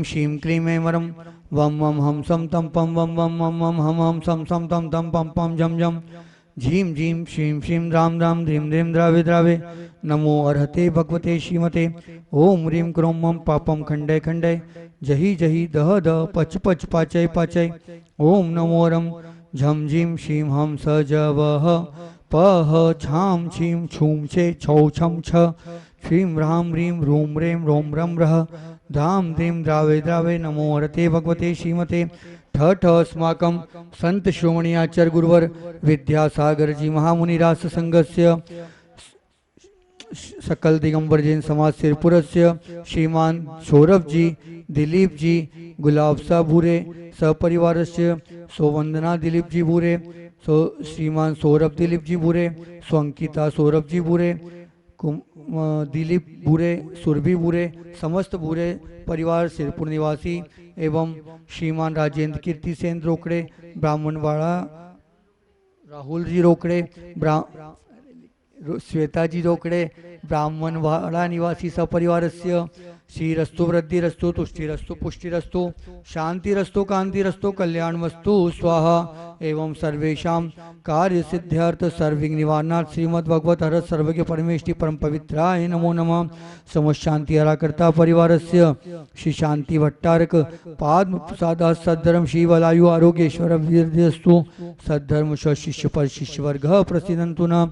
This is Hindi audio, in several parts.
शीं क्लीं ऐं वरं वं वं हम सं तं पं वं वं वं वं हम हम सं सं तं तं पं पं झं झं झीं झीं श्रीं श्रीं द्रां द्रां ध्रीं ध्रीं द्रावे द्रावे नमो अर्हते भगवते श्रीमते ओम ह्रीं क्रों मं पापं खण्डय खण्डय जहि जहि दह दह पच पच पाचय पाचय ओम नमो रं झं झीं श्रीं हं स ज वह पह छां छीं छूं छे छौ छं छ श्रीं ह्रां ह्रीं ह्रूं ह्रें ह्रों रं रः धाम ध्रीं द्रावे द्रावे नमो हरते भगवते श्रीमते ठ ठ अस्माकं संत श्रोमणी आचार्य गुरुवर विद्यासागर जी महामुनिरास संघस्य सकल दिगंबर जैन समाज सिरपुरस्य श्रीमान सौरभ जी दिलीप जी गुलाब साह भूरे सपरिवारस्य सौवंदना दिलीप जी भूरे श्रीमान सौरभ दिलीप जी भूरे स्वंकिता सौरभ जी भूरे दिलीप भूरे सुरभि भूरे समस्त भूरे परिवार सिरपुर निवासी एवं श्रीमान राजेंद्र कीर्ति सेन रोकड़े ब्राह्मणवाड़ा राहुल जी रोकड़े श्वेता जी रोकड़े ब्राह्मणवाड़ा निवासी सपरिवारस्य श्रीरस्तु वृद्धिरस्तु तुष्टिरस्तु पुष्टिरस्तु शांतिरस्तु कांतिरस्तु कल्याणमस्तु स्वाहा एवं सर्वेषां कार्य सिद्ध्यर्थ सर्विघ्न निवारणार्थ श्रीमद् भगवत हर सर्वज्ञ परमेष्टि परम पवित्राय नमो नमः समशांति हराकर्ता परिवारस्य श्री शांति भट्टारक पाद्म प्रसाद सद्धर्म श्री वलायु आरोग्येश्वर वीर्यस्तु सद्धर्म शिष्य पर शिष्य वर्ग प्रसिद्धंतु न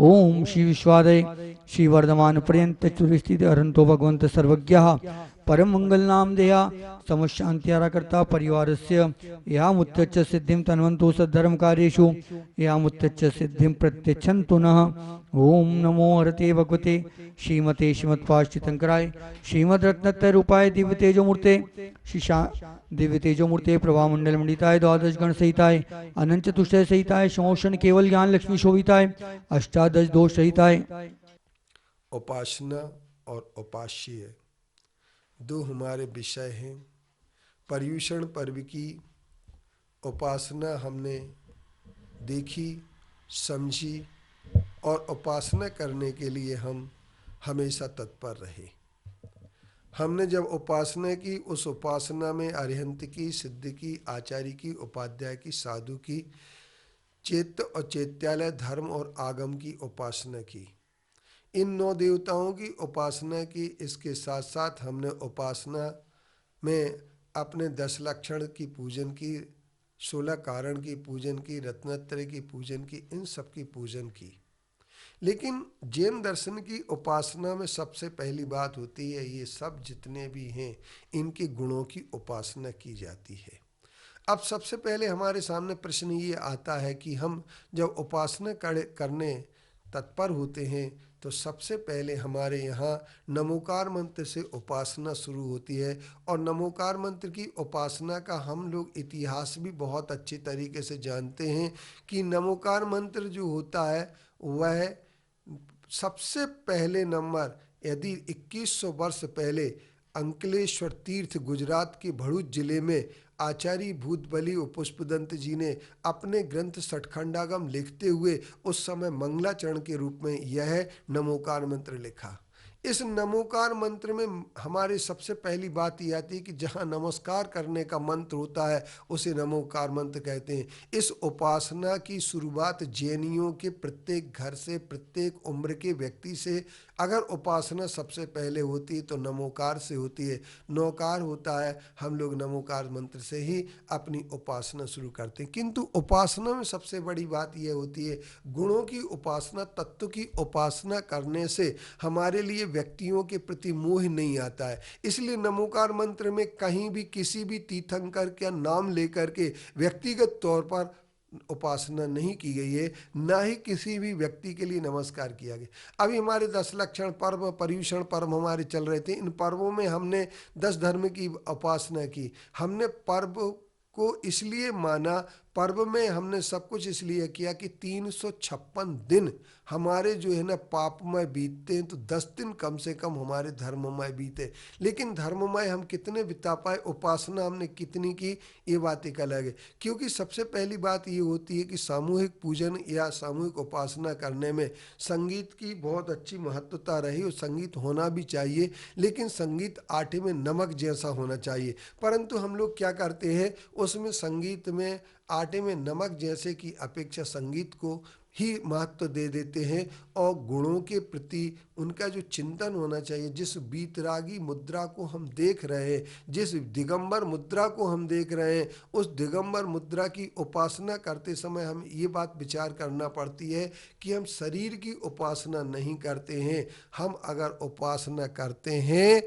ओम श्री विश्वादय श्री वर्धमान पर्यंत चतुर्स्थित अरंतो भगवंत सर्वज्ञ परम मंगल नाम देया समशांति हराकर्ता परिवारस्य यामुत्तच्च सिद्धिं तन्वन्तु सद्धर्म कार्येषु यामुत्तच्च सिद्धिं प्रत्यक्षन्तु नः ओम नमो हरते भगवते श्रीमते श्रीमत्पाश्चितंकराय श्रीमद् रत्नत्रय रूपाय दिव्य तेजोमूर्ते शिशा दिव्य तेजोमूर्ते प्रभामंडल मंडिताय द्वादश गण सहिताय अनंत चतुष्टय सहिताय समोषण केवल ज्ञान लक्ष्मी शोभिताय अष्टादश दोष सहिताय। उपासना और उपास्य दो हमारे विषय हैं। पर्युषण पर्व की उपासना हमने देखी समझी और उपासना करने के लिए हम हमेशा तत्पर रहे। हमने जब उपासना की उस उपासना में अरिहंत की, सिद्ध की, आचार्य की, उपाध्याय की, साधु की, चैत्य और चैत्यालय धर्म और आगम की उपासना की। इन 9 देवताओं की उपासना की। इसके साथ साथ हमने उपासना में अपने 10 लक्षण की पूजन की, 16 कारण की पूजन की, रत्नत्रय की पूजन की, इन सब की पूजन की। लेकिन जैन दर्शन की उपासना में सबसे पहली बात होती है, ये सब जितने भी हैं इनके गुणों की उपासना की जाती है। अब सबसे पहले हमारे सामने प्रश्न ये आता है कि हम जब उपासना करने तत्पर होते हैं तो सबसे पहले हमारे यहाँ नमोकार मंत्र से उपासना शुरू होती है। और नमोकार मंत्र की उपासना का हम लोग इतिहास भी बहुत अच्छी तरीके से जानते हैं कि नमोकार मंत्र जो होता है वह सबसे पहले नंबर, यदि 2100 वर्ष पहले अंकलेश्वर तीर्थ गुजरात के भरूच जिले में आचार्य भूतबली पुष्पदंत जी ने अपने ग्रंथ सठखंडागम लिखते हुए उस समय मंगलाचरण के रूप में यह नमोकार मंत्र लिखा। इस नमोकार मंत्र में हमारे सबसे पहली बात यह आती है कि जहाँ नमस्कार करने का मंत्र होता है उसे नमोकार मंत्र कहते हैं। इस उपासना की शुरुआत जैनियों के प्रत्येक घर से, प्रत्येक उम्र के व्यक्ति से अगर उपासना सबसे पहले होती है तो नमोकार से होती है। नौकार होता है, हम लोग नमोकार मंत्र से ही अपनी उपासना शुरू करते हैं। किंतु उपासना में सबसे बड़ी बात यह होती है गुणों की उपासना, तत्व की उपासना करने से हमारे लिए व्यक्तियों के प्रति मोह नहीं आता है। इसलिए नमोकार मंत्र में कहीं भी किसी भी तीर्थंकर का नाम लेकर के व्यक्तिगत तौर पर उपासना नहीं की गई है, ना ही किसी भी व्यक्ति के लिए नमस्कार किया गया। अभी हमारे 10 लक्षण पर्व, पर्युषण पर्व हमारे चल रहे थे। इन पर्वों में हमने 10 धर्म की उपासना की। हमने पर्व को इसलिए माना, पर्व में हमने सब कुछ इसलिए किया कि 356 दिन हमारे जो है ना पापमय बीतते हैं, तो 10 दिन कम से कम हमारे धर्ममय बीते। लेकिन धर्ममय हम कितने बिता पाए, उपासना हमने कितनी की, ये बात एक अलग है। क्योंकि सबसे पहली बात ये होती है कि सामूहिक पूजन या सामूहिक उपासना करने में संगीत की बहुत अच्छी महत्वता रही, और संगीत होना भी चाहिए, लेकिन संगीत आटे में नमक जैसा होना चाहिए। परंतु हम लोग क्या करते हैं, उसमें संगीत में आटे में नमक जैसे की अपेक्षा संगीत को ही महत्व दे देते हैं, और गुणों के प्रति उनका जो चिंतन होना चाहिए, जिस बीतरागी मुद्रा को हम देख रहे हैं, जिस दिगंबर मुद्रा को हम देख रहे हैं, उस दिगंबर मुद्रा की उपासना करते समय हम ये बात विचार करना पड़ती है कि हम शरीर की उपासना नहीं करते हैं। हम अगर उपासना करते हैं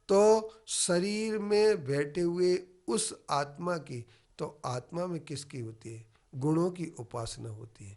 तो शरीर में बैठे हुए उस आत्मा की, तो आत्मा में किसकी होती है, गुणों की उपासना होती है।